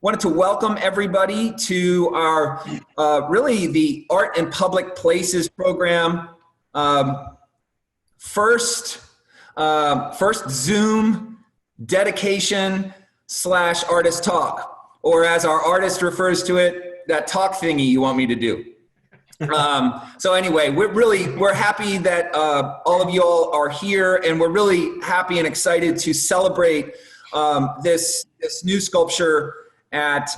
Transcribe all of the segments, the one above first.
Wanted to welcome everybody to our really the Art in Public Places program. First Zoom dedication / artist talk, or as our artist refers to it, that talk thingy you want me to do. So anyway, we're happy that all of you all are here, and we're really happy and excited to celebrate this new sculpture at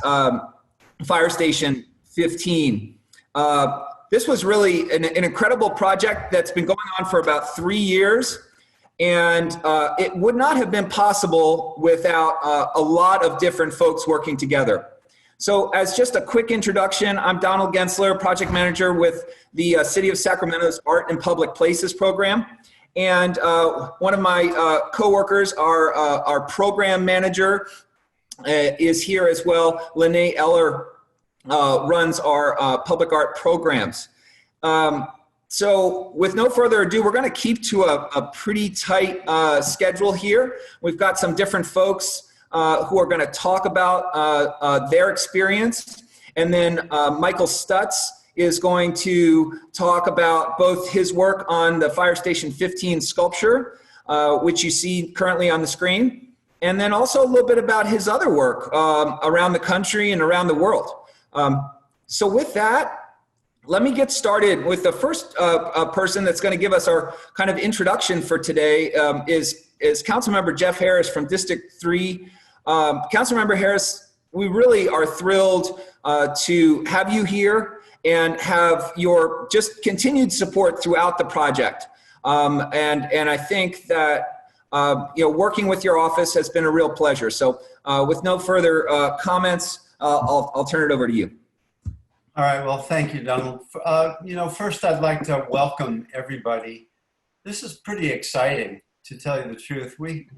Fire Station 15. This was really an incredible project that's been going on for about 3 years, and it would not have been possible without a lot of different folks working together. So as just a quick introduction, I'm Donald Gensler, project manager with the City of Sacramento's Art in Public Places program. And one of my coworkers, our program manager, is here as well. Lene Eller runs our public art programs. So with no further ado, we're going to keep to a pretty tight schedule here. We've got some different folks who are going to talk about their experience. And then Michael Stutz is going to talk about both his work on the Fire Station 15 sculpture, which you see currently on the screen, and then also a little bit about his other work around the country and around the world. So with that, let me get started with the first person that's going to give us our kind of introduction for today is Councilmember Jeff Harris from District 3. Councilmember Harris, we really are thrilled to have you here and have your just continued support throughout the project. And I think that working with your office has been a real pleasure. So with no further comments, I'll turn it over to you. All right, well, thank you, Donald. First I'd like to welcome everybody. This is pretty exciting, to tell you the truth. We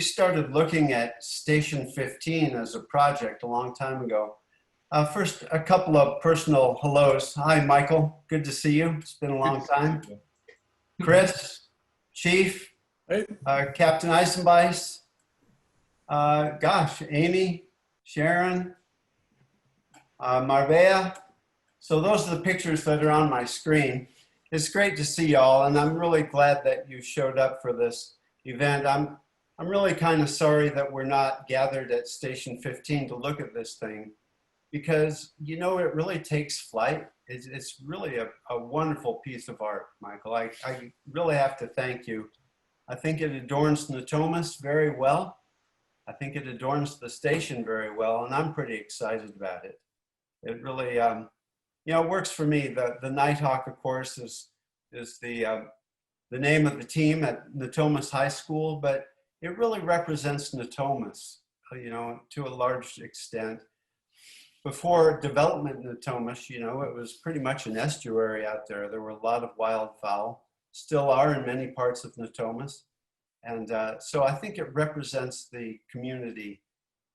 started looking at Station 15 as a project a long time ago. First, a couple of personal hellos. Hi, Michael, good to see you. It's been a long time. Chris, Chief, hey. Captain Eisenbeis, Amy, Sharon, Marbella. So those are the pictures that are on my screen. It's great to see y'all, and I'm really glad that you showed up for this event. I'm really kind of sorry that we're not gathered at Station 15 to look at this thing, because it really takes flight. It's really a wonderful piece of art, Michael. I really have to thank you. I think it adorns Natomas very well. I think it adorns the station very well, and I'm pretty excited about it. It really, it works for me. The Nighthawk, of course, is the name of the team at Natomas High School, but it really represents Natomas, to a large extent. Before development in Natomas, it was pretty much an estuary out there. There were a lot of wildfowl, still are in many parts of Natomas. And so I think it represents the community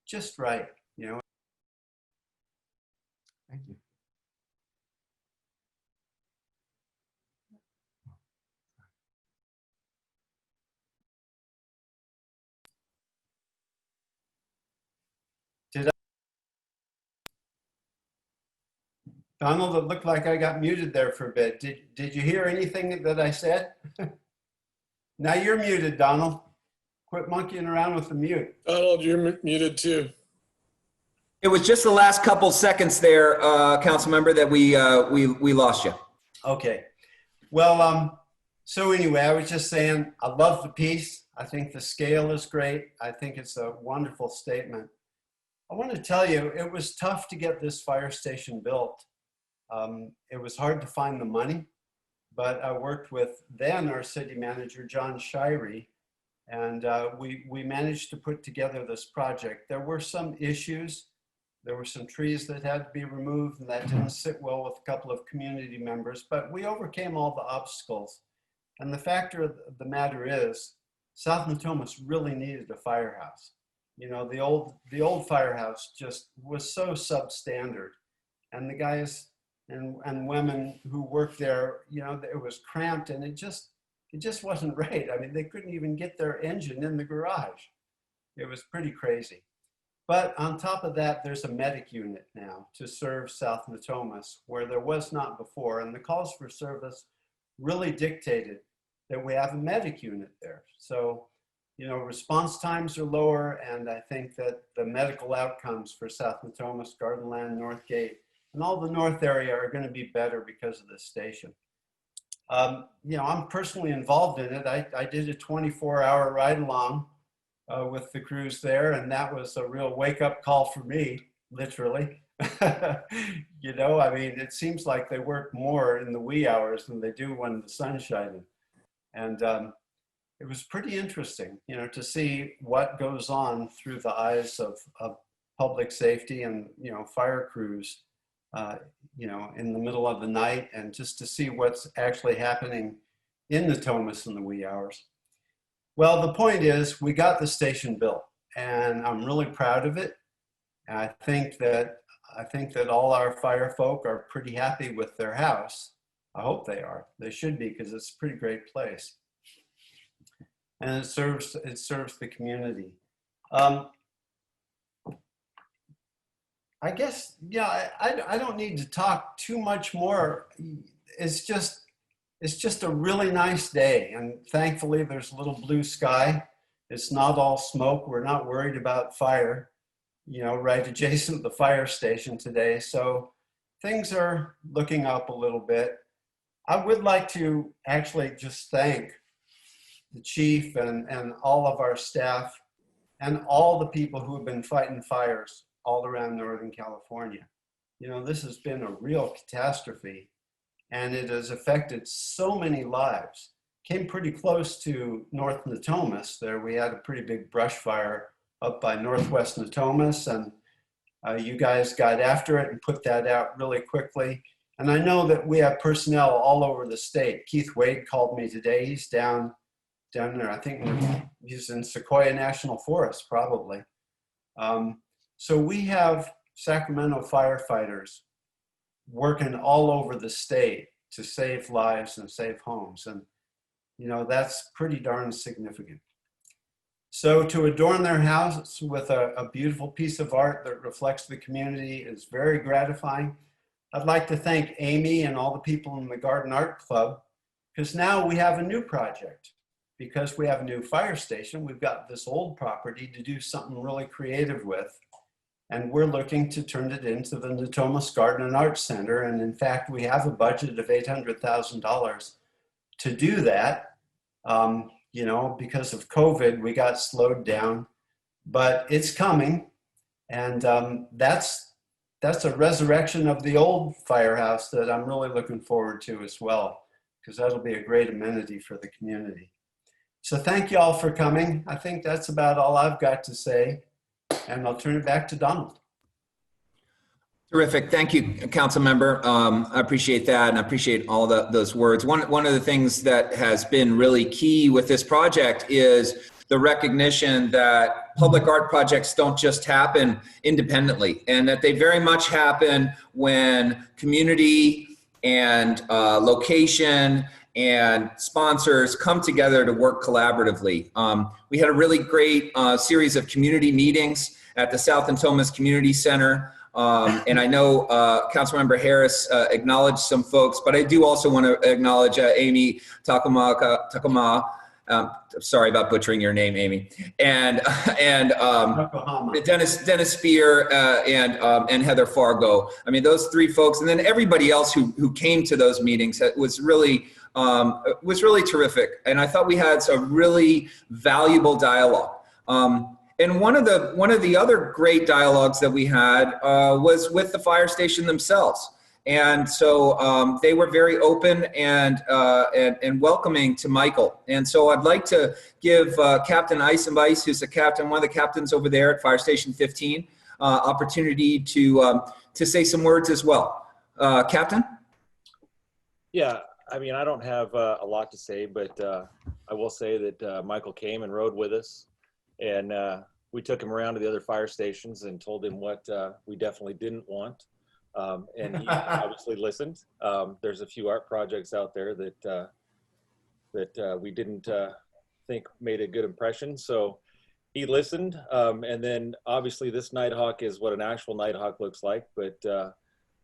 just right, Thank you. Donald, it looked like I got muted there for a bit. Did you hear anything that I said? Now you're muted, Donald. Quit monkeying around with the mute. Donald, you're muted too. It was just the last couple seconds there, council member, that we lost you. Okay. Well, so anyway, I was just saying, I love the piece. I think the scale is great. I think it's a wonderful statement. I want to tell you, it was tough to get this fire station built. It was hard to find the money, but I worked with then our city manager, John Shirey, and we managed to put together this project. There were some issues. There were some trees that had to be removed, and that didn't sit well with a couple of community members, but we overcame all the obstacles. And the fact of the matter is, South Natomas really needed a firehouse. The old firehouse just was so substandard, and the guys and women who worked there, it was cramped, and it just wasn't right. I mean, they couldn't even get their engine in the garage. It was pretty crazy. But on top of that, there's a medic unit now to serve South Natomas, where there was not before. And the calls for service really dictated that we have a medic unit there. So, you know, response times are lower, and I think that the medical outcomes for South Natomas, Gardenland, Northgate, and all the north area are going to be better because of this station. You know, I'm personally involved in it. I did a 24-hour ride along with the crews there, and that was a real wake-up call for me, literally. You know, I mean, it seems like they work more in the wee hours than they do when the sun's shining. And it was pretty interesting, you know, to see what goes on through the eyes of public safety and, you know, fire crews, you know, in the middle of the night, and just to see what's actually happening in Natomas in the wee hours. Well, the point is, we got the station built, and I'm really proud of it. And I think that all our fire folk are pretty happy with their house. I hope they are. They should be, because it's a pretty great place, and it serves the community. I guess, yeah, I don't need to talk too much more. It's just a really nice day, and thankfully there's a little blue sky. It's not all smoke. We're not worried about fire, you know, right adjacent to the fire station today. So things are looking up a little bit. I would like to actually just thank the chief and all of our staff and all the people who have been fighting fires all around Northern California. You know, this has been a real catastrophe, and it has affected so many lives. Came pretty close to North Natomas. There we had a pretty big brush fire up by Northwest Natomas, and you guys got after it and put that out really quickly. And I know that we have personnel all over the state. Keith Wade called me today. He's down there. I think he's in Sequoia National Forest, probably. So we have Sacramento firefighters working all over the state to save lives and save homes. And, you know, that's pretty darn significant. So to adorn their house with a beautiful piece of art that reflects the community is very gratifying. I'd like to thank Amy and all the people in the Garden Art Club, because now we have a new project. Because we have a new fire station, we've got this old property to do something really creative with. And we're looking to turn it into the Natomas Garden and Arts Center. And in fact, we have a budget of $800,000 to do that. You know, because of COVID, we got slowed down, but it's coming. And that's a resurrection of the old firehouse that I'm really looking forward to as well, because that'll be a great amenity for the community. So thank you all for coming. I think that's about all I've got to say, and I'll turn it back to Donald. Terrific. Thank you, Council Member. I appreciate that, and I appreciate all those words. One of the things that has been really key with this project is the recognition that public art projects don't just happen independently, and that they very much happen when community and location and sponsors come together to work collaboratively. We had a really great series of community meetings at the South Natomas Community Center. And I know Councilmember Harris acknowledged some folks, but I do also want to acknowledge Amy Takama. Sorry about butchering your name, Amy. And Dennis Spear and Heather Fargo. I mean, those three folks, and then everybody else who came to those meetings. It was really terrific. And I thought we had some really valuable dialogue. And one of the other great dialogues that we had was with the fire station themselves. And so they were very open and welcoming to Michael. And so I'd like to give Captain Eisenbeiss, who's one of the captains over there at Fire Station 15, opportunity to say some words as well. Captain? Yeah, I mean, I don't have a lot to say, but I will say that Michael came and rode with us, and we took him around to the other fire stations and told him what we definitely didn't want. And he obviously listened. There's a few art projects out there that we didn't think made a good impression. So he listened, and then obviously this Nighthawk is what an actual Nighthawk looks like, but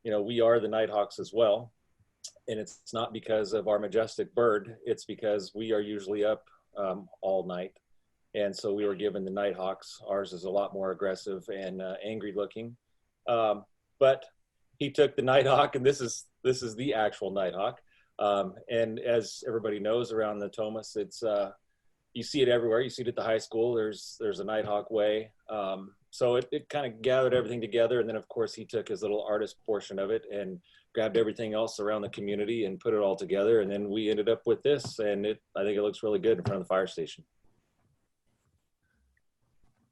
you know, we are the Nighthawks as well. And it's not because of our majestic bird, it's because we are usually up all night. And so we were given the Nighthawks. Ours is a lot more aggressive and angry looking. But he took the Nighthawk, and this is the actual Nighthawk. And as everybody knows around the Thomas, it's you see it everywhere. You see it at the high school. There's a Nighthawk Way. So it kind of gathered everything together. And then of course he took his little artist portion of it and grabbed everything else around the community and put it all together. And then we ended up with this, and I think it looks really good in front of the fire station.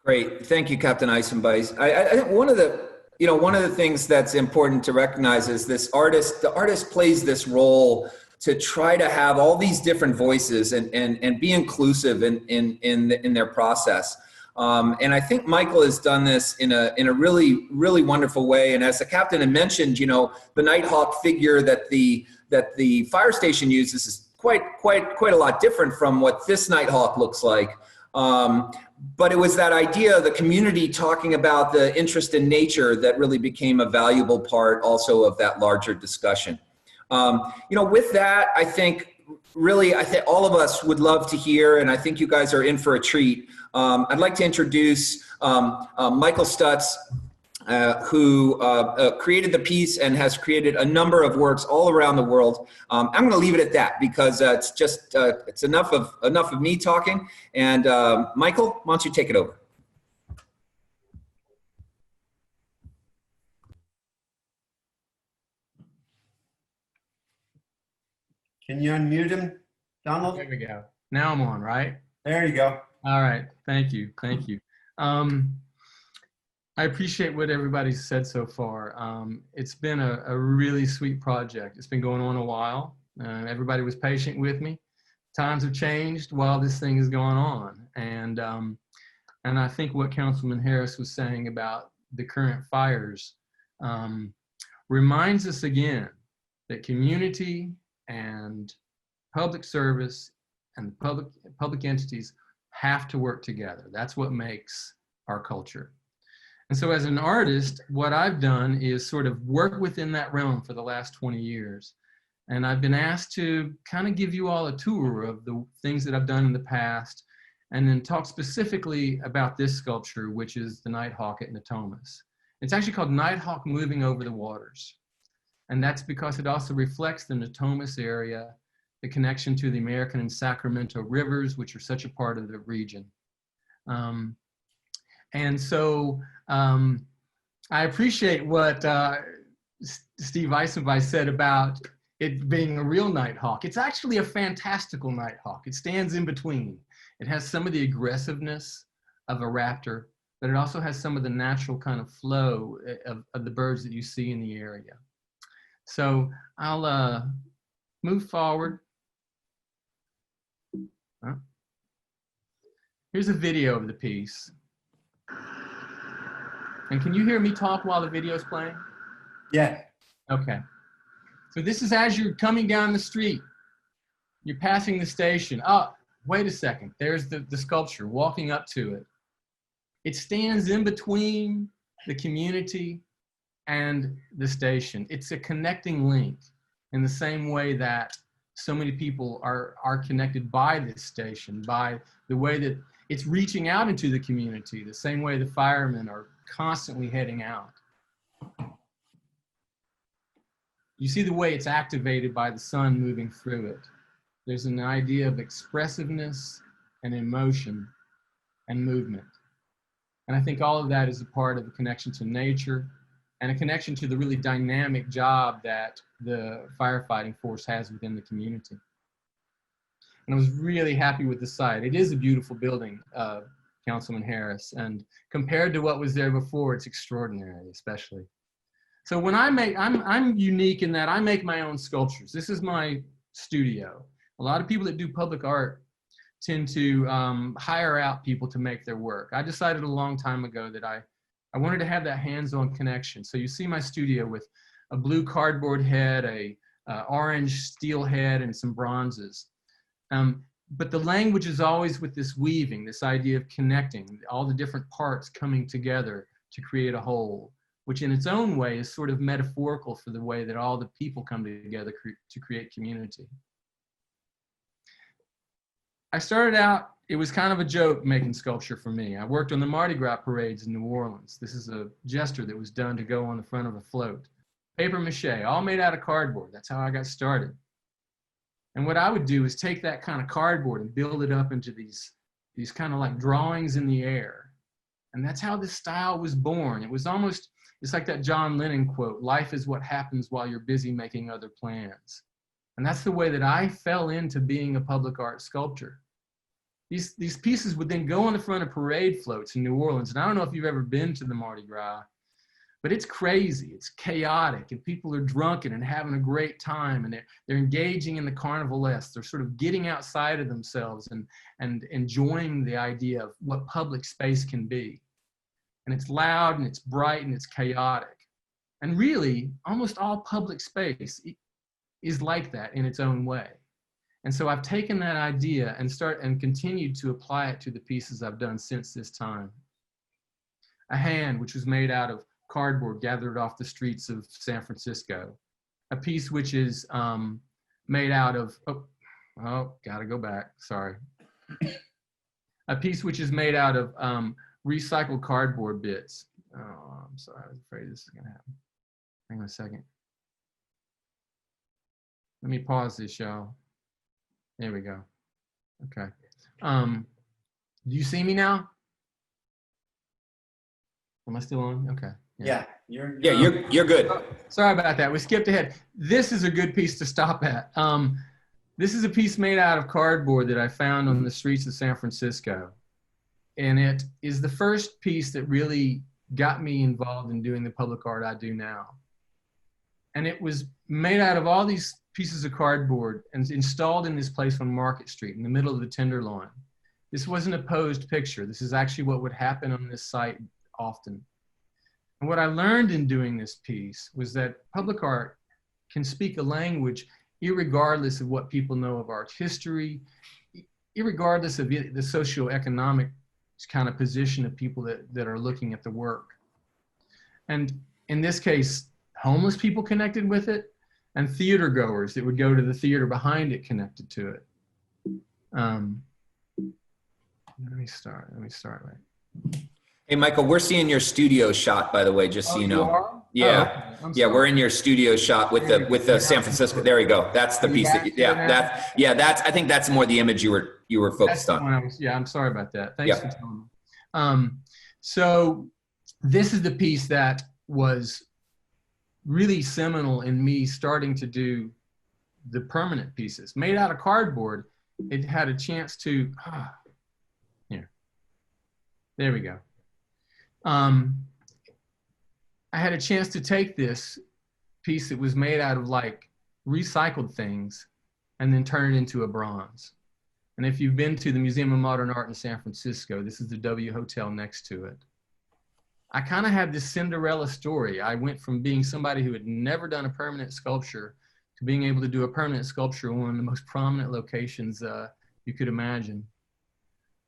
Great, thank you, Captain Eisenbeis. I think one of the things that's important to recognize is the artist plays this role to try to have all these different voices and be inclusive in their process. And I think Michael has done this in a really, really wonderful way. And as the captain had mentioned, you know, the Nighthawk figure that the fire station uses is quite a lot different from what this Nighthawk looks like. But it was that idea of the community talking about the interest in nature that really became a valuable part also of that larger discussion. You know, with that, I think all of us would love to hear, and I think you guys are in for a treat. I'd like to introduce Michael Stutz, who created the piece and has created a number of works all around the world. I'm going to leave it at that because it's enough of me talking. And Michael, why don't you take it over? Can you unmute him, Donald? There we go. Now I'm on, right? There you go. All right. Thank you. Thank you. I appreciate what everybody's said so far. It's been a really sweet project. It's been going on a while. Everybody was patient with me. Times have changed while this thing is going on. And I think what Councilman Harris was saying about the current fires reminds us again that community and public service and public entities have to work together. That's what makes our culture. And so as an artist, what I've done is sort of work within that realm for the last 20 years. And I've been asked to kind of give you all a tour of the things that I've done in the past, and then talk specifically about this sculpture, which is the Nighthawk at Natomas. It's actually called Nighthawk Moving Over the Waters. And that's because it also reflects the Natomas area, the connection to the American and Sacramento rivers, which are such a part of the region. And so I appreciate what Steve Eisenbeis said about it being a real Nighthawk. It's actually a fantastical Nighthawk. It stands in between. It has some of the aggressiveness of a raptor, but it also has some of the natural kind of flow of the birds that you see in the area. So I'll move forward. Here's a video of the piece. And can you hear me talk while the video is playing? Yeah. Okay. So this is as you're coming down the street. You're passing the station. Oh, wait a second. There's the sculpture walking up to it. It stands in between the community and the station. It's a connecting link in the same way that so many people are connected by this station, by the way that it's reaching out into the community, the same way the firemen are constantly heading out. You see the way it's activated by the sun moving through it. There's an idea of expressiveness and emotion and movement. And I think all of that is a part of a connection to nature and a connection to the really dynamic job that the firefighting force has within the community. And I was really happy with the site. It is a beautiful building, Councilman Harris, and compared to what was there before, it's extraordinary, especially. So when I'm unique in that I make my own sculptures. This is my studio. A lot of people that do public art tend to hire out people to make their work. I decided a long time ago that I wanted to have that hands-on connection. So you see my studio with a blue cardboard head, a orange steel head, and some bronzes. but the language is always with this weaving, this idea of connecting, all the different parts coming together to create a whole, which in its own way is sort of metaphorical for the way that all the people come together to create community. I started out, it was kind of a joke making sculpture for me. I worked on the Mardi Gras parades in New Orleans. This is a gesture that was done to go on the front of a float. Paper mache, all made out of cardboard. That's how I got started. And what I would do is take that kind of cardboard and build it up into these kind of like drawings in the air. And that's how this style was born. It was almost, it's like that John Lennon quote, life is what happens while you're busy making other plans. And that's the way that I fell into being a public art sculptor. These pieces would then go on the front of parade floats in New Orleans. And I don't know if you've ever been to the Mardi Gras, but it's crazy, it's chaotic, and people are drunken and having a great time, and they're engaging in the carnivalesque. They're sort of getting outside of themselves and enjoying the idea of what public space can be. And it's loud, and it's bright, and it's chaotic. And really, almost all public space is like that in its own way. And so I've taken that idea and continued to apply it to the pieces I've done since this time. A hand, which was made out of cardboard gathered off the streets of San Francisco. A piece which is made out of, gotta go back, sorry. A piece which is made out of recycled cardboard bits. Oh, I'm sorry, I was afraid this is gonna happen. Hang on a second. Let me pause this, y'all. There we go. Okay. Do you see me now? Am I still on? Okay. Yeah, you're good. Oh, sorry about that. We skipped ahead. This is a good piece to stop at. This is a piece made out of cardboard that I found on the streets of San Francisco. And it is the first piece that really got me involved in doing the public art I do now. And it was made out of all these pieces of cardboard and installed in this place on Market Street in the middle of the Tenderloin. This wasn't a posed picture. This is actually what would happen on this site often. And what I learned in doing this piece was that public art can speak a language irregardless of what people know of art history, irregardless of the socioeconomic kind of position of people that are looking at the work. And in this case, homeless people connected with it, and theater goers that would go to the theater behind it connected to it. Let me start right. Hey, Michael, we're seeing your studio shot, by the way, just so you know. Are? Yeah, Oh, okay. yeah, we're in your studio shot with the San Francisco. There we go. That's the piece. That's I think that's more the image you were focused on. I'm sorry about that. Thanks Yeah. for telling me. So this is the piece that was really seminal in me starting to do the permanent pieces. Made out of cardboard, it had a chance to, here, there we go. I had a chance to take this piece that was made out of like recycled things and then turn it into a bronze. And if you've been to the Museum of Modern Art in San Francisco, this is the W Hotel next to it. I kind of had this Cinderella story. I went from being somebody who had never done a permanent sculpture to being able to do a permanent sculpture in one of the most prominent locations you could imagine.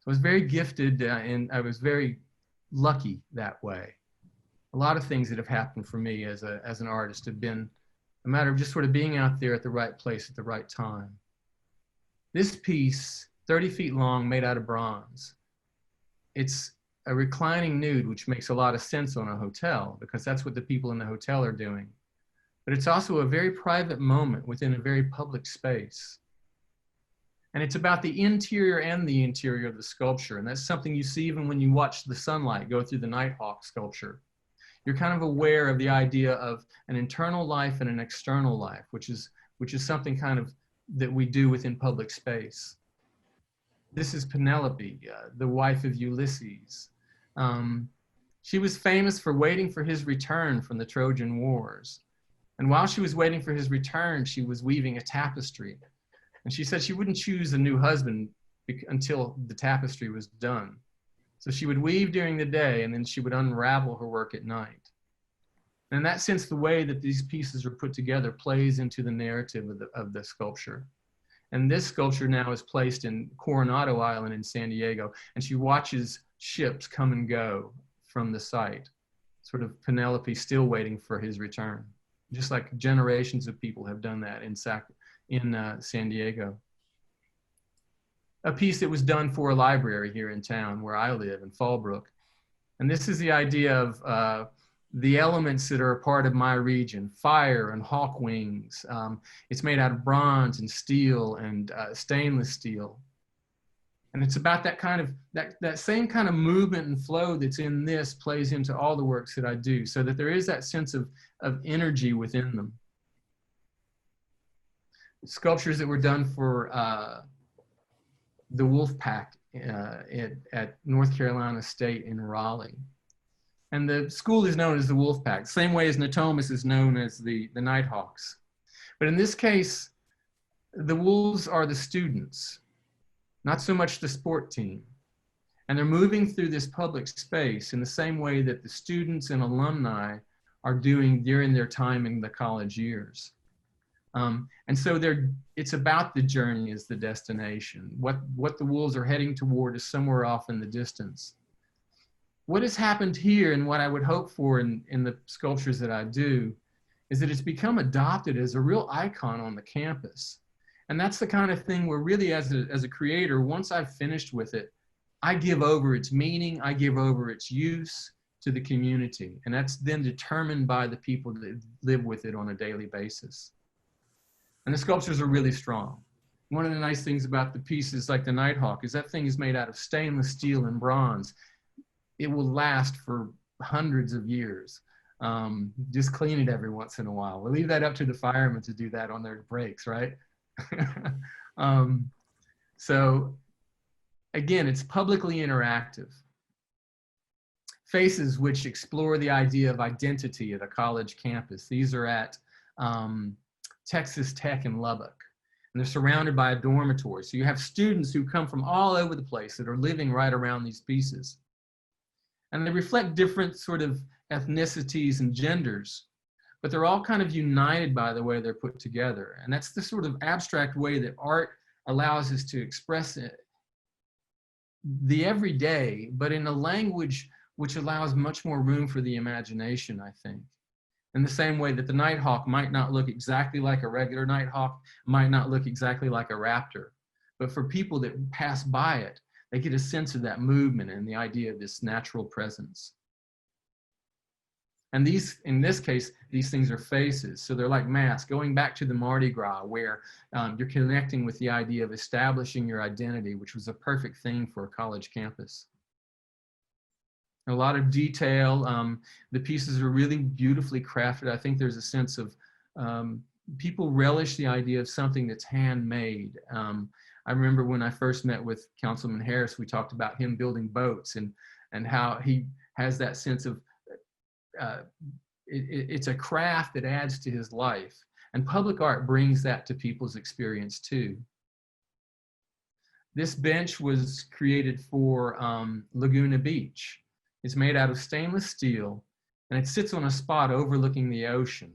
So I was very gifted and I was very lucky that way. A lot of things that have happened for me as an artist have been a matter of just sort of being out there at the right place at the right time. This piece, 30 feet long, made out of bronze. It's a reclining nude, which makes a lot of sense on a hotel because that's what the people in the hotel are doing. But it's also a very private moment within a very public space. And it's about the interior and the interior of the sculpture. And that's something you see even when you watch the sunlight go through the Nighthawks sculpture. You're kind of aware of the idea of an internal life and an external life, which is something kind of that we do within public space. This is Penelope, the wife of Ulysses. She was famous for waiting for his return from the Trojan Wars. And while she was waiting for his return, she was weaving a tapestry. And she said she wouldn't choose a new husband until the tapestry was done. So she would weave during the day and then she would unravel her work at night. And in that sense, the way that these pieces are put together plays into the narrative of the sculpture. And this sculpture now is placed in Coronado Island in San Diego, and she watches ships come and go from the site, sort of Penelope still waiting for his return, just like generations of people have done that in San Diego. A piece that was done for a library here in town where I live in Fallbrook. And this is the idea of the elements that are a part of my region: fire and hawk wings. It's made out of bronze and steel and stainless steel. And it's about that kind of, that same kind of movement and flow that's in this plays into all the works that I do, so that there is that sense of energy within them. Sculptures that were done for the Wolf Pack at North Carolina State in Raleigh. And the school is known as the Wolf Pack, same way as Natomas is known as the Nighthawks. But in this case, the wolves are the students, not so much the sport team. And they're moving through this public space in the same way that the students and alumni are doing during their time in the college years. And so it's about the journey as the destination. What the wolves are heading toward is somewhere off in the distance. What has happened here, and what I would hope for in the sculptures that I do, is that it's become adopted as a real icon on the campus. And that's the kind of thing where really as a creator, once I've finished with it, I give over its meaning, I give over its use to the community. And that's then determined by the people that live with it on a daily basis. And the sculptures are really strong. One of the nice things about the pieces like the Nighthawk is that thing is made out of stainless steel and bronze. It will last for hundreds of years. Just clean it every once in a while. We'll leave that up to the firemen to do that on their breaks, right? So again, it's publicly interactive. Faces which explore the idea of identity at a college campus. These are at Texas Tech in Lubbock, and they're surrounded by a dormitory. So you have students who come from all over the place that are living right around these pieces. And they reflect different sort of ethnicities and genders, but they're all kind of united by the way they're put together. And that's the sort of abstract way that art allows us to express it, the everyday, but in a language which allows much more room for the imagination, I think. In the same way that the Nighthawk might not look exactly like a regular Nighthawk, might not look exactly like a raptor, but for people that pass by it, they get a sense of that movement and the idea of this natural presence. And these, in this case, these things are faces. So they're like masks, going back to the Mardi Gras, where you're connecting with the idea of establishing your identity, which was a perfect thing for a college campus. A lot of detail. The pieces are really beautifully crafted. I think there's a sense of people relish the idea of something that's handmade. I remember when I first met with Councilman Harris, we talked about him building boats and how he has that sense of it's a craft that adds to his life. And public art brings that to people's experience too. This bench was created for Laguna Beach. It's made out of stainless steel, and it sits on a spot overlooking the ocean.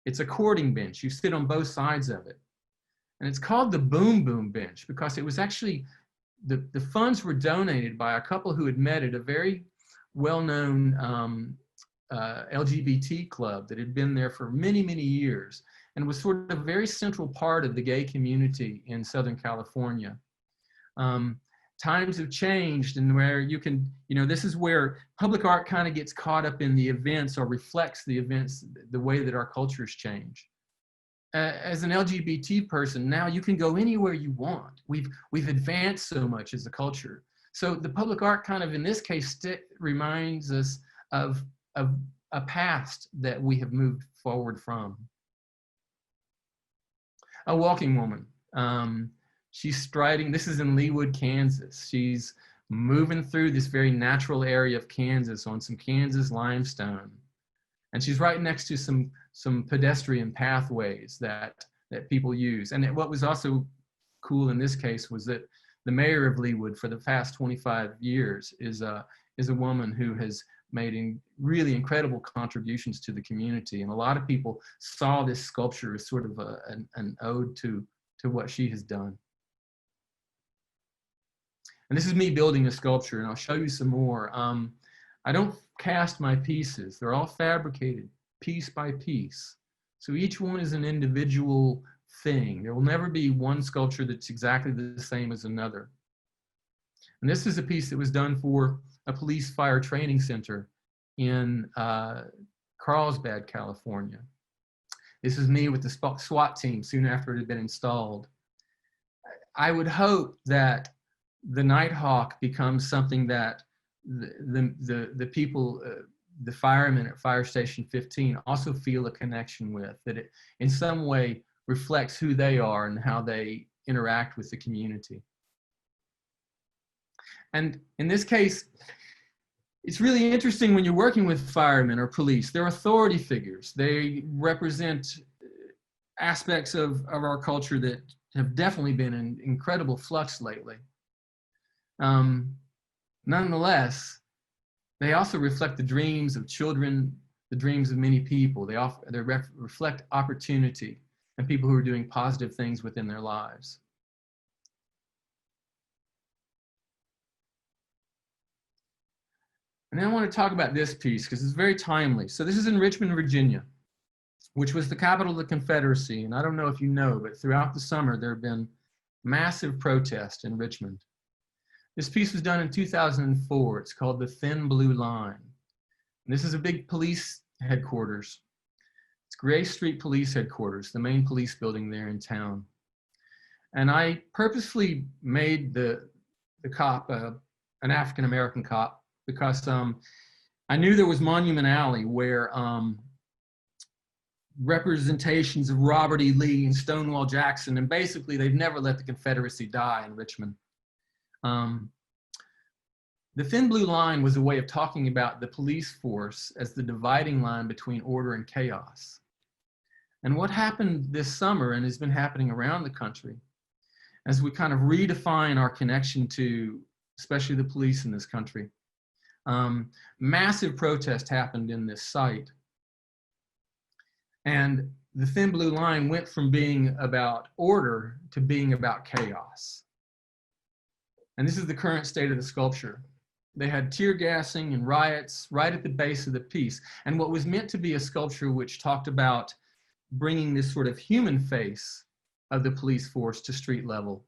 It's a courting bench. You sit on both sides of it. And it's called the Boom Boom Bench because it was actually, the funds were donated by a couple who had met at a very well-known LGBT club that had been there for many, many years and was sort of a very central part of the gay community in Southern California. Times have changed, and where you can, this is where public art kind of gets caught up in the events or reflects the events, the way that our cultures change. As an LGBT person, now you can go anywhere you want. We've advanced so much as a culture. So the public art kind of, in this case, reminds us of a past that we have moved forward from. A walking woman. She's striding, this is in Leawood, Kansas. She's moving through this very natural area of Kansas on some Kansas limestone. And she's right next to some pedestrian pathways that people use. And what was also cool in this case was that the mayor of Leawood for the past 25 years is a woman who has made really incredible contributions to the community. And a lot of people saw this sculpture as sort of an ode to to what she has done. And this is me building a sculpture, and I'll show you some more. I don't cast my pieces. They're all fabricated piece by piece. So each one is an individual thing. There will never be one sculpture that's exactly the same as another. And this is a piece that was done for a police fire training center in Carlsbad, California. This is me with the SWAT team soon after it had been installed. I would hope that the Nighthawk becomes something that the people, the firemen at Fire Station 15 also feel a connection with, that it in some way reflects who they are and how they interact with the community. And in this case, it's really interesting when you're working with firemen or police. They're authority figures. They represent aspects of our culture that have definitely been in incredible flux lately. Nonetheless, they also reflect the dreams of children, the dreams of many people. They reflect opportunity and people who are doing positive things within their lives. And then I want to talk about this piece because it's very timely. So this is in Richmond, Virginia, which was the capital of the Confederacy. And I don't know if you know, but throughout the summer, there have been massive protests in Richmond. This piece was done in 2004. It's called The Thin Blue Line. And this is a big police headquarters. It's Gray Street Police Headquarters, the main police building there in town. And I purposefully made the cop an African-American cop because I knew there was Monument Alley where representations of Robert E. Lee and Stonewall Jackson, and basically they've never let the Confederacy die in Richmond. The Thin Blue Line was a way of talking about the police force as the dividing line between order and chaos. And what happened this summer, and has been happening around the country, as we kind of redefine our connection to, especially the police in this country, massive protest happened in this site. And the Thin Blue Line went from being about order to being about chaos. And this is the current state of the sculpture. They had tear gassing and riots right at the base of the piece. And what was meant to be a sculpture which talked about bringing this sort of human face of the police force to street level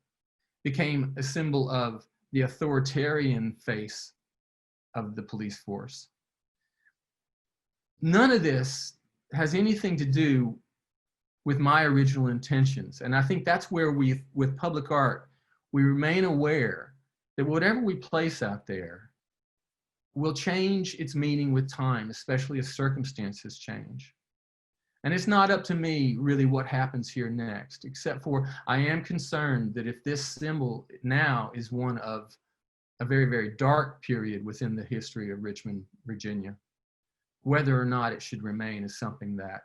became a symbol of the authoritarian face of the police force. None of this has anything to do with my original intentions. And I think that's where with public art, we remain aware that whatever we place out there will change its meaning with time, especially as circumstances change. And it's not up to me really what happens here next, except for I am concerned that if this symbol now is one of a very, very dark period within the history of Richmond, Virginia, whether or not it should remain is something that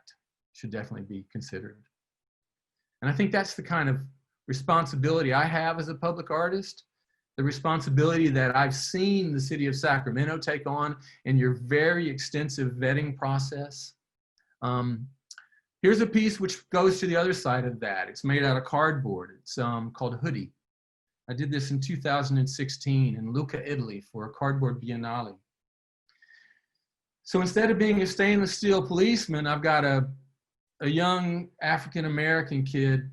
should definitely be considered. And I think that's the kind of responsibility I have as a public artist, the responsibility that I've seen the city of Sacramento take on in your very extensive vetting process. Here's a piece which goes to the other side of that. It's made out of cardboard. It's called Hoodie. I did this in 2016 in Lucca, Italy for a cardboard biennale. So instead of being a stainless steel policeman, I've got a young African-American kid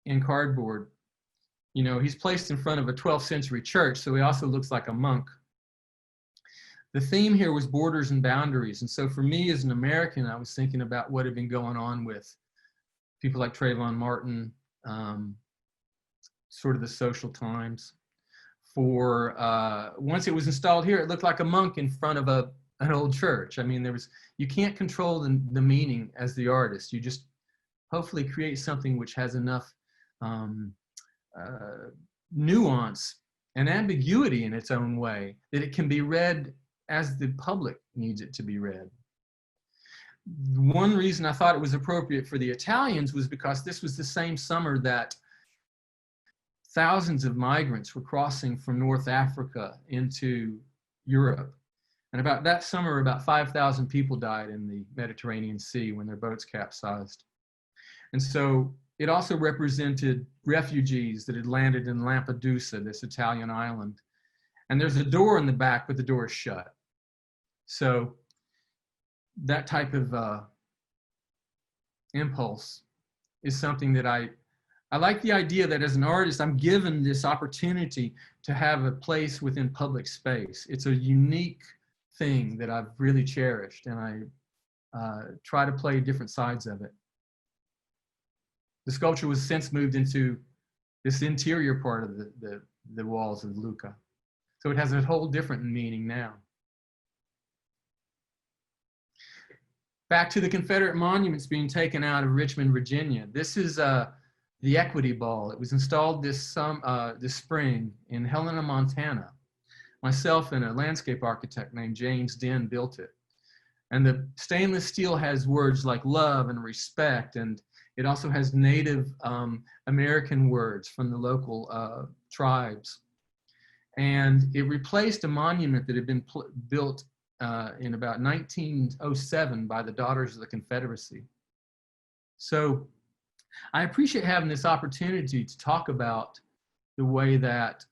in cardboard. You know, he's placed in front of a 12th century church, so he also looks like a monk. The theme here was borders and boundaries. And so for me as an American, I was thinking about what had been going on with people like Trayvon Martin, sort of the social times. Once it was installed here, it looked like a monk in front of an old church. I mean, you can't control the meaning as the artist. You just hopefully create something which has enough nuance and ambiguity in its own way that it can be read as the public needs it to be read. One reason I thought it was appropriate for the Italians was because this was the same summer that thousands of migrants were crossing from North Africa into Europe. And about that summer, about 5,000 people died in the Mediterranean Sea when their boats capsized. And so it also represented refugees that had landed in Lampedusa, this Italian island. And there's a door in the back, but the door is shut. So that type of impulse is something that I like the idea that as an artist, I'm given this opportunity to have a place within public space. It's a unique thing that I've really cherished, and I try to play different sides of it. The sculpture was since moved into this interior part of the walls of Lucca. So it has a whole different meaning now. Back to the Confederate monuments being taken out of Richmond, Virginia. This is the Equity Ball. It was installed this spring in Helena, Montana. Myself and a landscape architect named James Dinn built it. And the stainless steel has words like love and respect, and it also has Native American words from the local tribes. And it replaced a monument that had been built in about 1907 by the Daughters of the Confederacy. So I appreciate having this opportunity to talk about the way that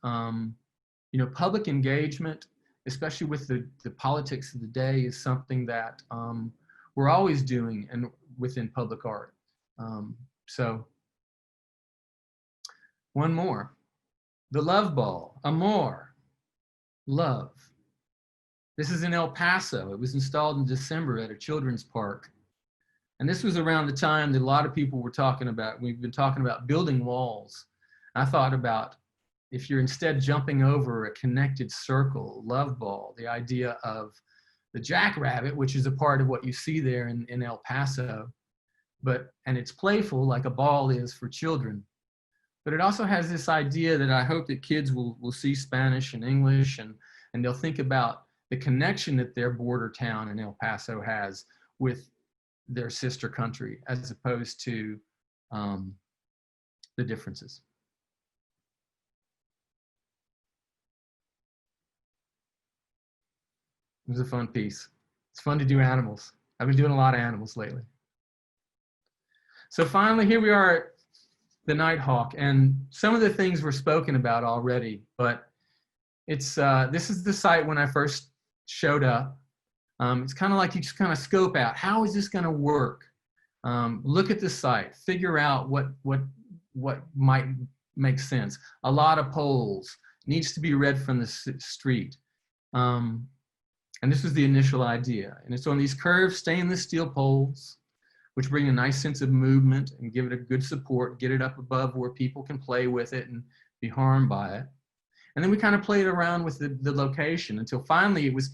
public engagement, especially with the politics of the day, is something that we're always doing and within public art. So one more, the Love Ball, Amor, love. This is in El Paso. It was installed in December at a children's park. And this was around the time that a lot of people were talking about, we've been talking about building walls. I thought about if you're instead jumping over a connected circle, love ball, the idea of the jackrabbit, which is a part of what you see there in El Paso, and it's playful like a ball is for children. But it also has this idea that I hope that kids will see Spanish and English, and they'll think about the connection that their border town in El Paso has with their sister country, as opposed to the differences. It was a fun piece. It's fun to do animals. I've been doing a lot of animals lately. So finally, here we are at the Nighthawk, and some of the things were spoken about already, but it's this is the site when I first showed up. It's kind of like you just kind of scope out, how is this going to work? Look at the site, figure out what might make sense. A lot of poles, needs to be read from the street. And this was the initial idea. And it's on these curved stainless steel poles, which bring a nice sense of movement and give it a good support, get it up above where people can play with it and be harmed by it. And then we kind of played around with the location until finally it was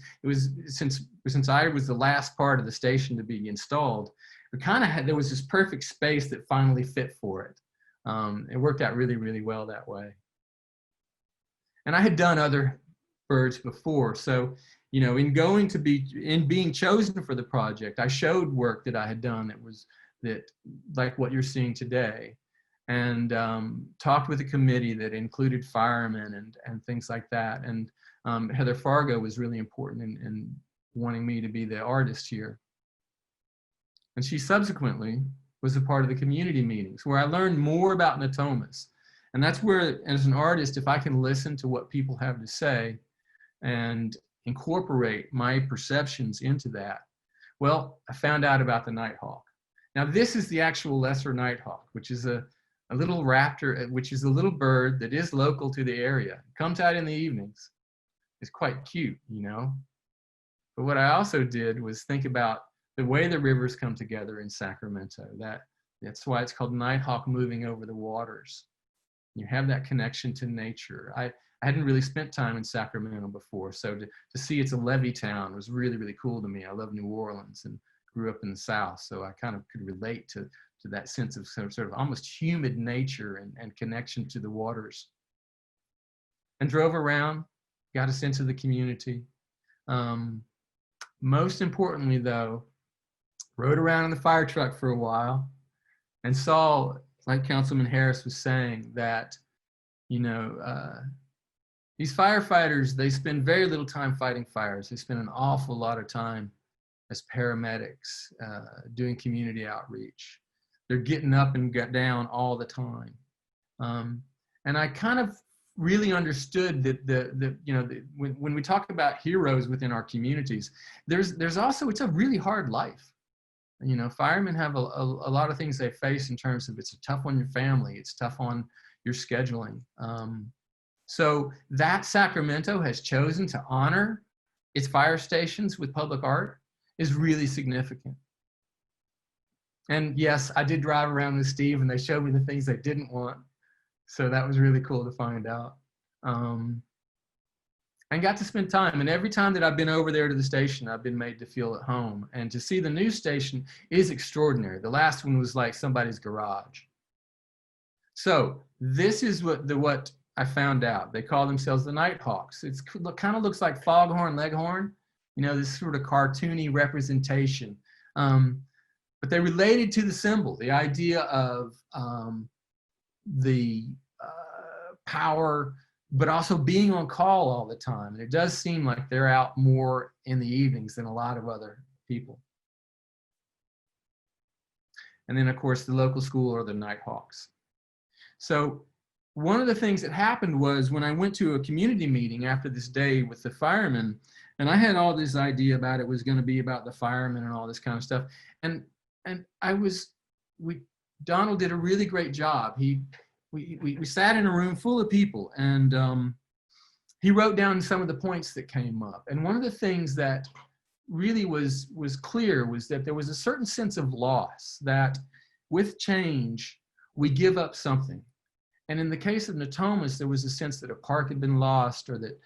since I was the last part of the station to be installed, we kind of had, there was this perfect space that finally fit for it. It worked out really, really well that way. And I had done other birds before. So, you know, in being chosen for the project, I showed work that I had done like what you're seeing today, and talked with a committee that included firemen and things like that. And Heather Fargo was really important in wanting me to be the artist here. And she subsequently was a part of the community meetings where I learned more about Natomas. And that's where, as an artist, if I can listen to what people have to say and incorporate my perceptions into that, well, I found out about the Nighthawk. Now, this is the actual lesser Nighthawk, which is a little raptor, which is a little bird that is local to the area. It comes out in the evenings. It's quite cute, you know. But what I also did was think about the way the rivers come together in Sacramento. That's why it's called Nighthawk moving over the waters. You have that connection to nature. I hadn't really spent time in Sacramento before, so to see it's a levee town was really, really cool to me. I love New Orleans and grew up in the South, so I kind of could relate to that sense of sort of almost humid nature and connection to the waters. And drove around, got a sense of the community. Most importantly, though, rode around in the fire truck for a while and saw, like Councilman Harris was saying, that, you know, these firefighters, they spend very little time fighting fires. They spend an awful lot of time as paramedics, doing community outreach. They're getting up and down all the time. And I kind of really understood that when we talk about heroes within our communities, there's also, it's a really hard life. You know, firemen have a lot of things they face in terms of, it's tough on your family, it's tough on your scheduling. So that Sacramento has chosen to honor its fire stations with public art is really significant. And yes, I did drive around with Steve and they showed me the things they didn't want. So that was really cool to find out. And got to spend time. And every time that I've been over there to the station, I've been made to feel at home. And to see the new station is extraordinary. The last one was like somebody's garage. So this is what I found out. They call themselves the Nighthawks. It kind of looks like Foghorn Leghorn, you know, this sort of cartoony representation. But they related to the symbol, the idea of the power, but also being on call all the time. And it does seem like they're out more in the evenings than a lot of other people. And then, of course, the local school are the Nighthawks. So one of the things that happened was when I went to a community meeting after this day with the firemen, and I had all this idea about it was going to be about the firemen and all this kind of stuff. And Donald did a really great job. We sat in a room full of people, and he wrote down some of the points that came up. And one of the things that really was clear was that there was a certain sense of loss, that with change, we give up something. And in the case of Natomas, there was a sense that a park had been lost, or that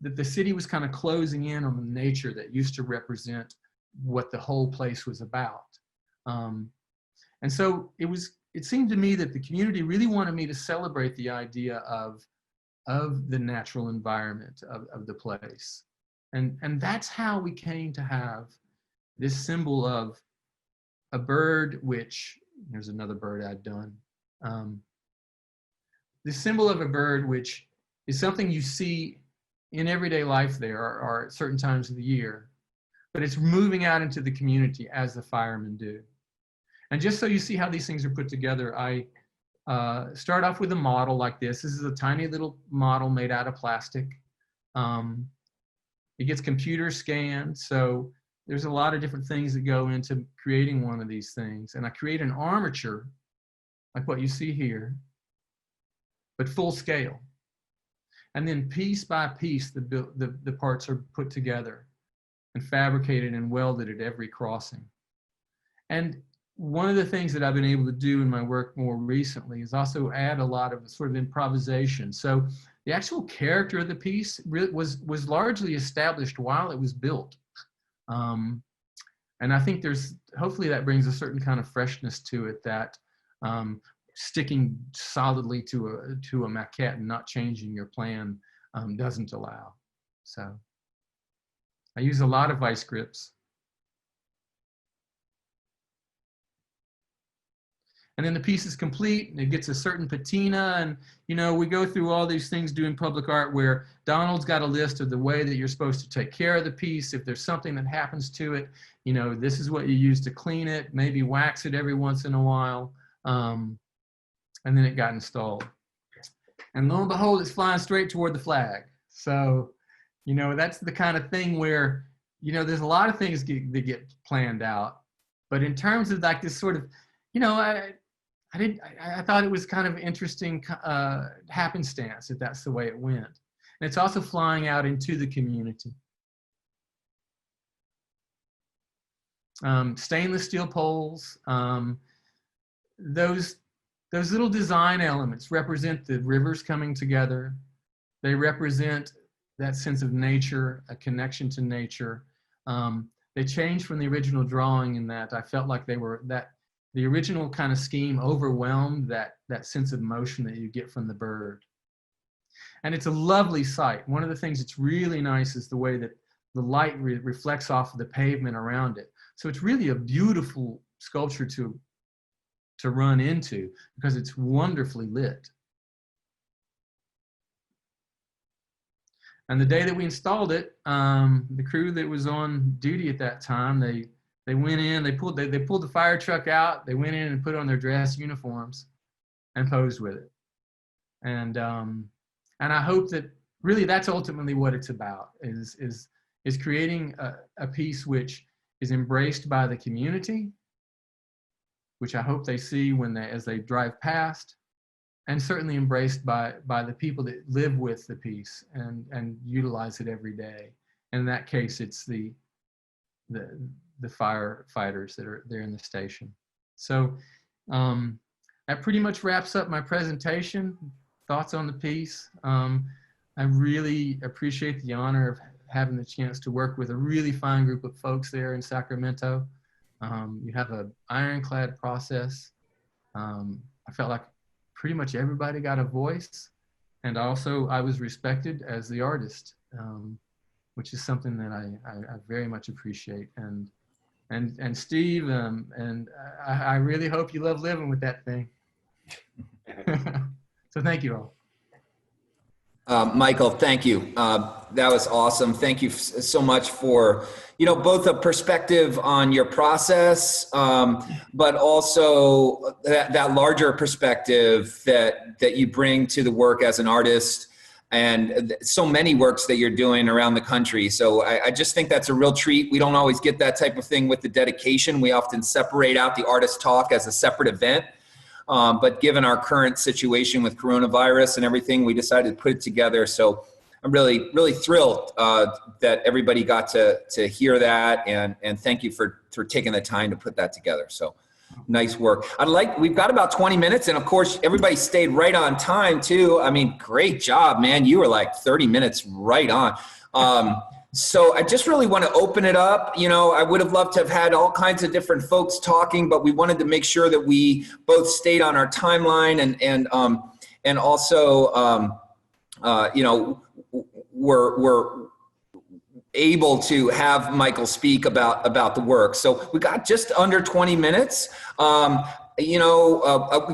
the city was kind of closing in on the nature that used to represent what the whole place was about. And so it seemed to me that the community really wanted me to celebrate the idea of the natural environment of the place. And that's how we came to have this symbol of a bird, which, there's another bird I'd done. This symbol of a bird, which is something you see in everyday life there, or at certain times of the year, but it's moving out into the community as the firemen do. And just so you see how these things are put together, I start off with a model like this. This is a tiny little model made out of plastic. It gets computer scanned, so there's a lot of different things that go into creating one of these things. And I create an armature, like what you see here, but full scale. And then piece by piece, the parts are put together and fabricated and welded at every crossing. And one of the things that I've been able to do in my work more recently is also add a lot of sort of improvisation. So the actual character of the piece was largely established while it was built. And I think hopefully that brings a certain kind of freshness to it that sticking solidly to a maquette and not changing your plan doesn't allow. So I use a lot of vice grips. And then the piece is complete and it gets a certain patina. And, you know, we go through all these things doing public art where Donald's got a list of the way that you're supposed to take care of the piece. If there's something that happens to it, you know, this is what you use to clean it, maybe wax it every once in a while. And then it got installed. And lo and behold, it's flying straight toward the flag. So, you know, that's the kind of thing where, you know, there's a lot of things that get planned out. But in terms of like this sort of, you know, I thought it was kind of interesting happenstance that that's the way it went. And it's also flying out into the community. Stainless steel poles, those little design elements represent the rivers coming together. They represent that sense of nature, a connection to nature. They changed from the original drawing in that I felt like the original kind of scheme overwhelmed that sense of motion that you get from the bird. And it's a lovely sight. One of the things that's really nice is the way that the light reflects off of the pavement around it. So it's really a beautiful sculpture to run into because it's wonderfully lit. And the day that we installed it, the crew that was on duty at that time, They went in, they pulled the fire truck out, they went in and put on their dress uniforms and posed with it. And I hope that really that's ultimately what it's about, is creating a piece which is embraced by the community, which I hope they see as they drive past, and certainly embraced by the people that live with the piece and utilize it every day. And in that case, it's the firefighters that are there in the station. So that pretty much wraps up my presentation. Thoughts on the piece. I really appreciate the honor of having the chance to work with a really fine group of folks there in Sacramento. You have an ironclad process. I felt like pretty much everybody got a voice, and also I was respected as the artist, which is something that I very much appreciate. And Steve, and I really hope you love living with that thing. So thank you all. Michael, thank you. That was awesome. Thank you so much for, both a perspective on your process, but also that larger perspective that you bring to the work as an artist, and so many works that you're doing around the country. So I just think that's a real treat. We don't always get that type of thing with the dedication. We often separate out the artist talk as a separate event. But given our current situation with coronavirus and everything, we decided to put it together. So I'm really, really thrilled that everybody got to hear that, and thank you for taking the time to put that together. So nice work. We've got about 20 minutes, and of course, everybody stayed right on time too. I mean, great job, man. You were like 30 minutes right on. So I just really want to open it up. I would have loved to have had all kinds of different folks talking, but we wanted to make sure that we both stayed on our timeline and also, we're able to have Michael speak about the work. So we got just under 20 minutes. We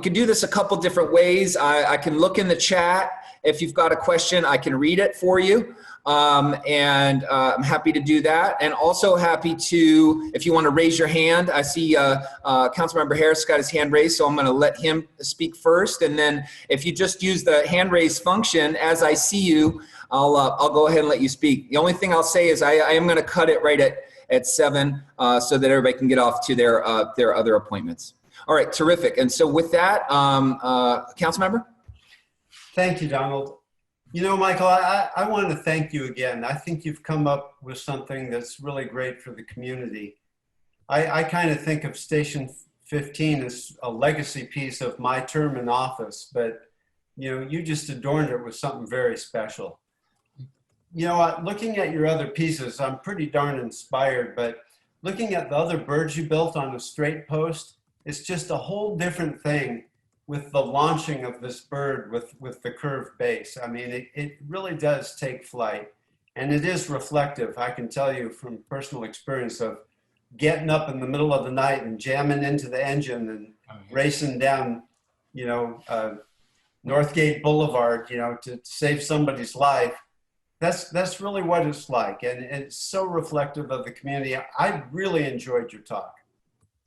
could do this a couple different ways. I can look in the chat. If you've got a question, I can read it for you. And I'm happy to do that. And also happy to, if you want to raise your hand, I see Councilmember Harris got his hand raised, so I'm going to let him speak first. And then if you just use the hand raise function, as I see you, I'll go ahead and let you speak. The only thing I'll say is I am going to cut it right at 7 so that everybody can get off to their other appointments. All right, terrific. And so with that, Councilmember? Thank you, Donald. Michael, I want to thank you again. I think you've come up with something that's really great for the community. I kind of think of Station 15 as a legacy piece of my term in office, but you just adorned it with something very special. Looking at your other pieces, I'm pretty darn inspired, but looking at the other birds you built on a straight post, it's just a whole different thing with the launching of this bird with the curved base. I mean, it really does take flight, and it is reflective. I can tell you from personal experience of getting up in the middle of the night and jamming into the engine and racing down, Northgate Boulevard, to save somebody's life. That's really what it's like, and it's so reflective of the community. I really enjoyed your talk.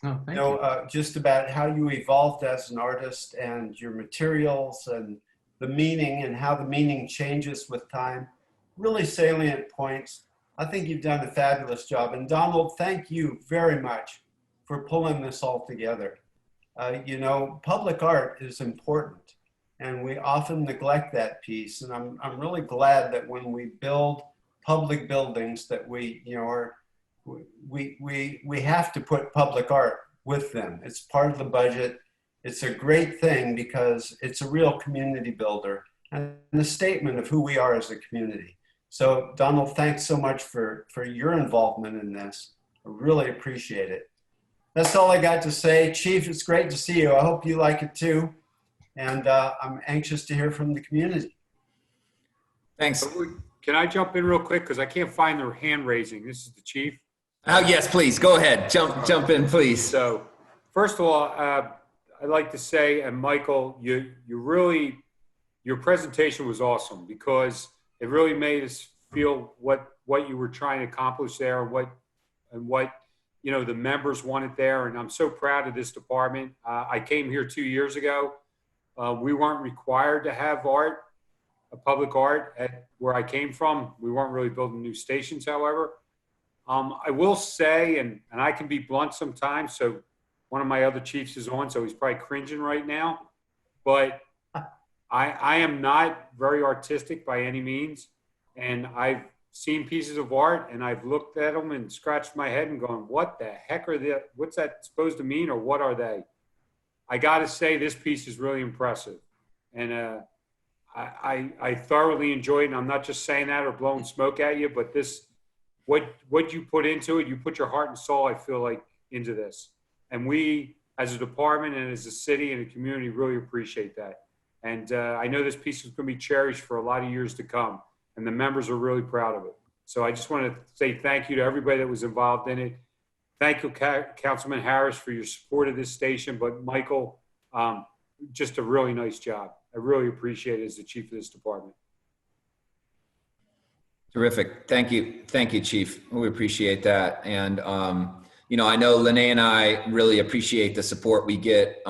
Oh, thank you. Just about how you evolved as an artist and your materials and the meaning and how the meaning changes with time. Really salient points. I think you've done a fabulous job. And Donald, thank you very much for pulling this all together. Public art is important, and we often neglect that piece. And I'm really glad that when we build public buildings that we have to put public art with them. It's part of the budget. It's a great thing because it's a real community builder and a statement of who we are as a community. So Donald, thanks so much for your involvement in this. I really appreciate it. That's all I got to say. Chief, it's great to see you. I hope you like it too. And I'm anxious to hear from the community. Thanks. Can I jump in real quick? Because I can't find the hand raising. This is the chief. Oh, yes, please. Go ahead. Jump in, please. So, first of all, I'd like to say, and Michael, your presentation was awesome because it really made us feel what you were trying to accomplish there, and what you know, the members want it there. And I'm so proud of this department. I came here 2 years ago. We weren't required to have art, public art at where I came from. We weren't really building new stations, however. I will say, and I can be blunt sometimes, so one of my other chiefs is on, so he's probably cringing right now, but I am not very artistic by any means, and I've seen pieces of art, and I've looked at them and scratched my head and gone, what the heck are they? What's that supposed to mean, or what are they? I got to say, this piece is really impressive, and I thoroughly enjoyed it, and I'm not just saying that or blowing smoke at you, but this, what you put into it, you put your heart and soul, I feel like, into this. And we, as a department and as a city and a community, really appreciate that. And I know this piece is going to be cherished for a lot of years to come, and the members are really proud of it. So I just want to say thank you to everybody that was involved in it. Thank you, Councilman Harris, for your support of this station. But Michael, just a really nice job. I really appreciate it as the chief of this department. Terrific. Thank you. Thank you, Chief. We appreciate that. And, you know, I know Lene and I really appreciate the support we get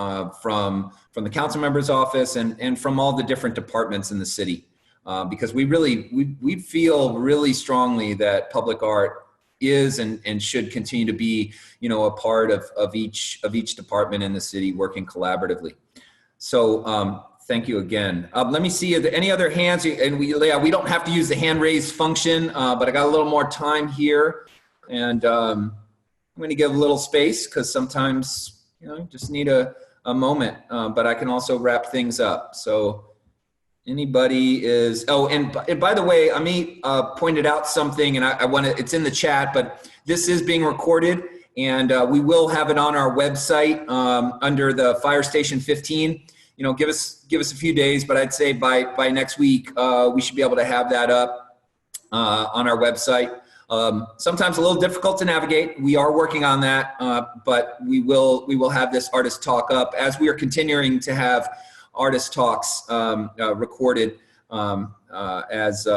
from the council member's office and from all the different departments in the city. Because we feel really strongly that public art is and should continue to be, you know, a part of each department in the city working collaboratively. So thank you again. Let me see, are there any other hands? And we don't have to use the hand raise function, but I got a little more time here, and I'm going to give a little space because sometimes, you know, just need a moment, but I can also wrap things up. So anybody is, oh, and by the way, Amit pointed out something, and I want to, it's in the chat, but this is being recorded, and we will have it on our website under the Fire Station 15. You know, give us a few days, but I'd say by next week, we should be able to have that up on our website. Sometimes a little difficult to navigate. We are working on that, but we will have this artist talk up as we are continuing to have artist talks recorded as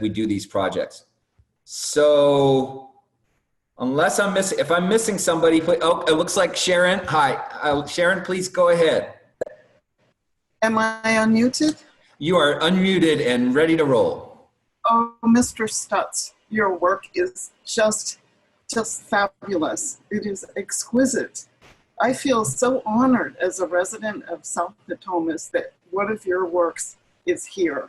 we do these projects. So unless I'm missing, if I'm missing somebody, please, oh, it looks like Sharon. Hi, Sharon, please go ahead. Am I unmuted? You are unmuted and ready to roll. Oh, Mr. Stutz, your work is just fabulous. It is exquisite. I feel so honored as a resident of South Potomac that one of your works is here.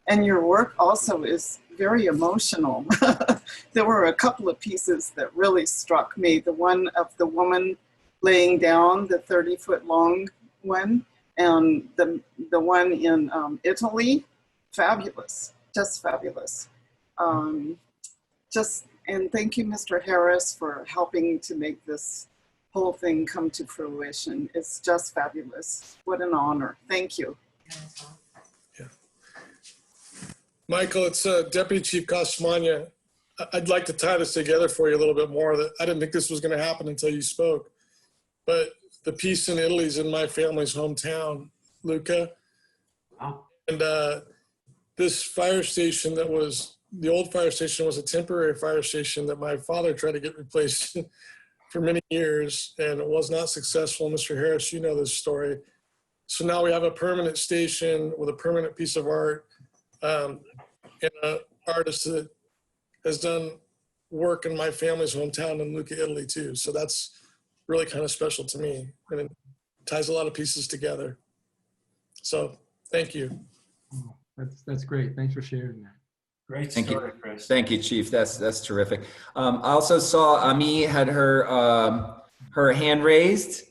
And your work also is very emotional. There were a couple of pieces that really struck me. The one of the woman laying down, the 30-foot long one, and the one in Italy, fabulous, just fabulous. And thank you, Mr. Harris, for helping to make this whole thing come to fruition. It's just fabulous. What an honor. Thank you. Yeah. Michael, it's Deputy Chief Costamagna. I'd like to tie this together for you a little bit more. I didn't think this was going to happen until you spoke, but the piece in Italy is in my family's hometown, Lucca. Wow. And this fire station that was, the old fire station was a temporary fire station that my father tried to get replaced for many years, and it was not successful. Mr. Harris, you know this story. So now we have a permanent station with a permanent piece of art, and an artist that has done work in my family's hometown in Lucca, Italy too. So that's really kind of special to me, and it ties a lot of pieces together. So thank you. That's great. Thanks for sharing that. Great Thank story, you. Chris. Thank you, Chief. That's terrific. I also saw Ami had her hand raised.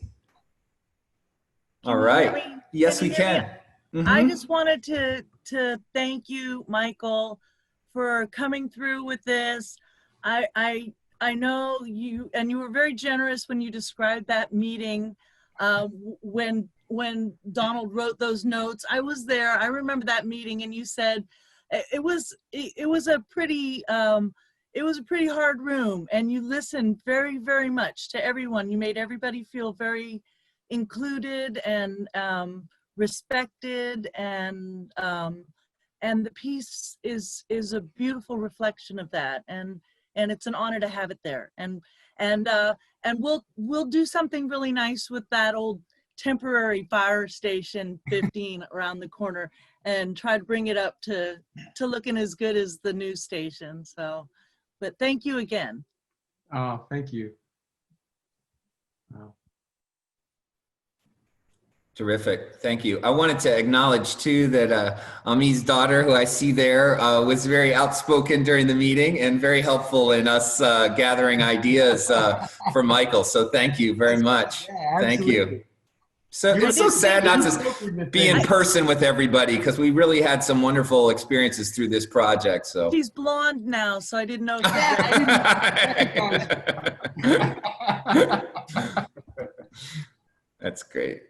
All right. Yes, we can. I just wanted to thank you, Michael, for coming through with this. I know you, and you were very generous when you described that meeting when Donald wrote those notes. I was there. I remember that meeting, and you said it was a pretty hard room, and you listened very, very much to everyone. You made everybody feel very included and respected, and the piece is a beautiful reflection of that, and it's an honor to have it there. And And we'll do something really nice with that old temporary fire station 15 around the corner and try to bring it up to looking as good as the new station. So, but thank you again. Oh, thank you. Wow. Terrific. Thank you. I wanted to acknowledge too that Ami's daughter, who I see there, was very outspoken during the meeting and very helpful in us gathering ideas for Michael. So thank you very much. Yeah, Thank you. absolutely. So it's so sad not to be in person with everybody because we really had some wonderful experiences through this project. So She's blonde now, so I didn't know. That's great.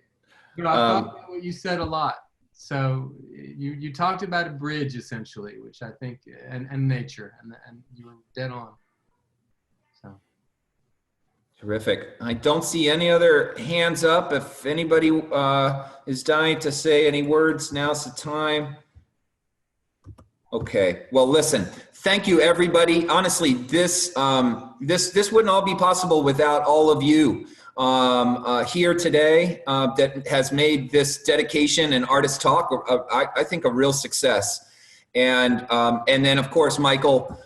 But I thought about what you said a lot. So you talked about a bridge essentially, which I think, and nature, and you were dead on. So Terrific. I don't see any other hands up. If anybody is dying to say any words, now's the time. Okay. Well, listen. Thank you, everybody. Honestly, this wouldn't all be possible without all of you here today that has made this dedication and artist talk, I think, a real success. And then, of course, Michael,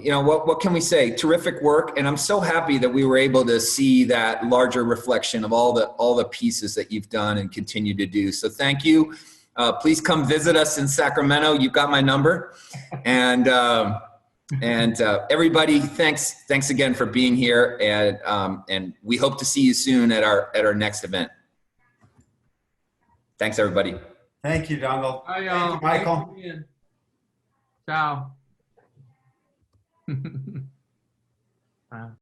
you know, what can we say? Terrific work. And I'm so happy that we were able to see that larger reflection of all the pieces that you've done and continue to do. So thank you. Please come visit us in Sacramento. You've got my number. And everybody, thanks again for being here. And we hope to see you soon at our next event. Thanks, everybody. Thank you, Donald. Hi, Thank you, Michael. Ciao. Wow.